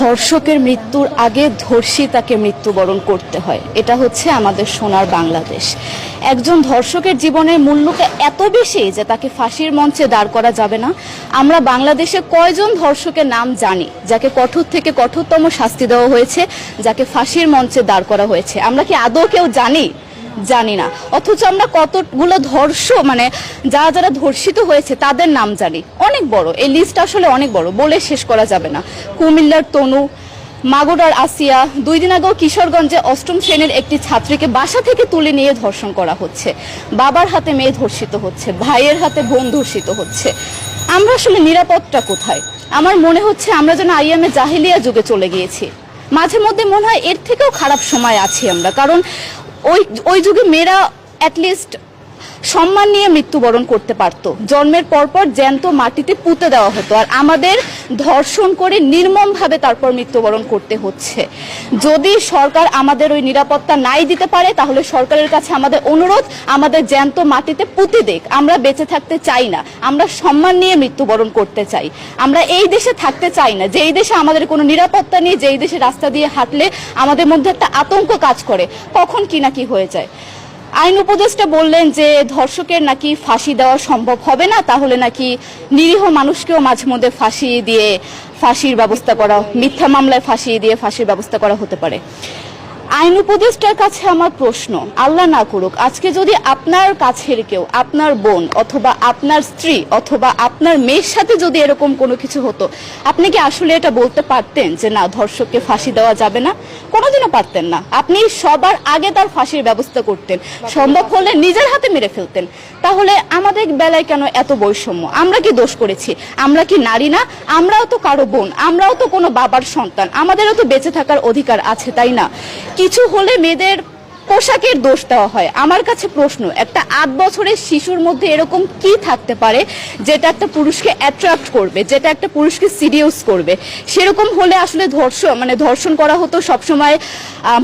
ধর্ষকের মৃত্যুর আগে ধর্ষিতাকে মৃত্যুবরণ করতে হয়। এটা হচ্ছে আমাদের সোনার বাংলাদেশ। একজন ধর্ষকের জীবনের মূল্যকে এত বেশি যে তাকে ফাঁসির মঞ্চে দাঁড় করা যাবে না। আমরা বাংলাদেশে কয়জন ধর্ষকের নাম জানি যাকে কঠোর থেকে কঠোরতম শাস্তি দেওয়া হয়েছে, যাকে ফাঁসির মঞ্চে দাঁড় করা হয়েছে? আমরা কি আদৌ কেউ জানি না। অথচ আমরা কতগুলো যারা ধর্ষিত হয়েছে তাদের নাম জানি, অনেক বড়। এই লিস্ট আসলে অনেক বড়, বলে শেষ করা যাবে না। কুমিল্লার তনু, মাগুরার আসিয়া, 2 দিন আগেও কিশোরগঞ্জে 8ম শ্রেণীর একটি ছাত্রীকে বাসা থেকে তুলে নিয়ে ধর্ষণ করা হচ্ছে। বাবার হাতে মেয়ে ধর্ষিত হচ্ছে, ভাইয়ের হাতে বোন ধর্ষিত হচ্ছে। আমরা আসলে নিরাপদটা কোথায়? আমার মনে হচ্ছে আমরা যেন আইয়ামে জাহিলিয়া যুগে চলে গিয়েছি। মাঝে মধ্যে মনে হয় এর থেকেও খারাপ সময় আছি আমরা, কারণ ওই যুগে মেয়েরা অ্যাটলিস্ট সম্মান নিয়ে মৃত্যুবরণ করতে পারত। জন্মের পরপর জ্যান্ত মাটিতে পুঁতে দেওয়া হতো, আর আমাদের ধর্ষণ করে নির্মমভাবে তারপর মৃত্যুবরণ করতে হচ্ছে। যদি সরকার আমাদের ওই নিরাপত্তা নাই দিতে পারে, তাহলে সরকারের কাছে আমাদের অনুরোধ, আমাদের জ্যান্ত মাটিতে পুঁতে দেখ। আমরা বেঁচে থাকতে চাই না, আমরা সম্মান নিয়ে মৃত্যুবরণ করতে চাই। আমরা এই দেশে থাকতে চাই না যেই দেশে আমাদের কোনো নিরাপত্তা নেই, যেই দেশে রাস্তা দিয়ে হাঁটলে আমাদের মধ্যে একটা আতঙ্ক কাজ করে, কখন কি না কি হয়ে যায়। আইন উপদেষ্টা বললেন যে ধর্ষকের নাকি ফাঁসি দেওয়া সম্ভব হবে না, তাহলে নাকি নিরীহ মানুষকেও মাঝে মধ্যে ফাঁসির ব্যবস্থা করা, মিথ্যা মামলায় ফাঁসি দিয়ে ফাঁসির ব্যবস্থা করা হতে পারে। আইন উপদেষ্টার কাছে আমার প্রশ্ন, আল্লাহ না করুক আজকে যদি আপনার কাছের কেউ, আপনার বোন অথবা আপনার স্ত্রী অথবা আপনার মেয়ের সাথে যদি এরকম কোনো কিছু হতো, আপনি কি আসলে এটা বলতে পারতেন যে না, ধর্ষককে ফাঁসি দেওয়া যাবে না? কোনোদিনও পারতেন না। আপনি সবার আগে তার ফাঁসির ব্যবস্থা করতেন, সম্ভব হলে নিজের হাতে মেরে ফেলতেন। তাহলে আমাদের বেলায় কেন এত বৈষম্য? আমরা কি দোষ করেছি? আমরা কি নারী না? আমরাও তো কারো বোন, আমরাও তো কোনো বাবার সন্তান, আমাদেরও তো বেঁচে থাকার অধিকার আছে, তাই না? কিছু হলে মেয়েদের পোশাকের দোষ দেওয়া হয়। আমার কাছে প্রশ্ন, একটা 8 বছরের শিশুর মধ্যে এরকম কি থাকতে পারে যেটা একটা পুরুষকে অ্যাট্রাক্ট করবে, যেটা একটা পুরুষকে সিডিউস করবে? সেরকম হলে আসলে ধর্ষণ করা হতো সবসময়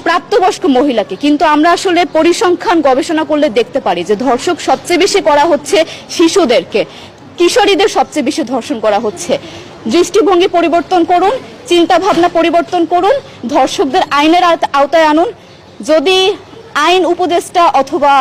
প্রাপ্তবয়স্ক মহিলাকে। কিন্তু আমরা আসলে পরিসংখ্যান গবেষণা করলে দেখতে পারি যে ধর্ষক সবচেয়ে বেশি করা হচ্ছে শিশুদেরকে, কিশোরীদের সবচেয়ে বেশি ধর্ষণ করা হচ্ছে। দৃষ্টিভঙ্গি পরিবর্তন করুন, চিন্তা ভাবনা পরিবর্তন করুন, ধর্ষকদের আইনের আওতায় আনুন। যদি আইন উপদেষ্টা অথবা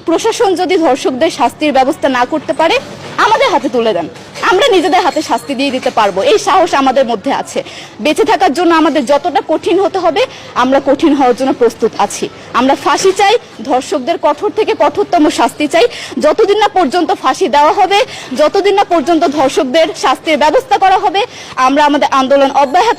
প্রশাসন যদি ধর্ষকদের শাস্তির ব্যবস্থা না করতে পারে, আমাদের হাতে তুলে দেন, আমরা নিজেদের হাতে শাস্তি দিয়ে দিতে পারবো। এই সাহস আমাদের মধ্যে আছে। বেঁচে থাকার জন্য আমাদের যতটা কঠিন হতে হবে, আমরা কঠিন হওয়ার জন্য প্রস্তুত আছি। আমরা ফাঁসি চাই, ধর্ষকদের কঠোর থেকে কঠোরতম শাস্তি চাই। যতদিন না পর্যন্ত ফাঁসি দেওয়া হবে, যতদিন না পর্যন্ত ধর্ষকদের শাস্তির ব্যবস্থা করা হবে, আমরা আমাদের আন্দোলন অব্যাহত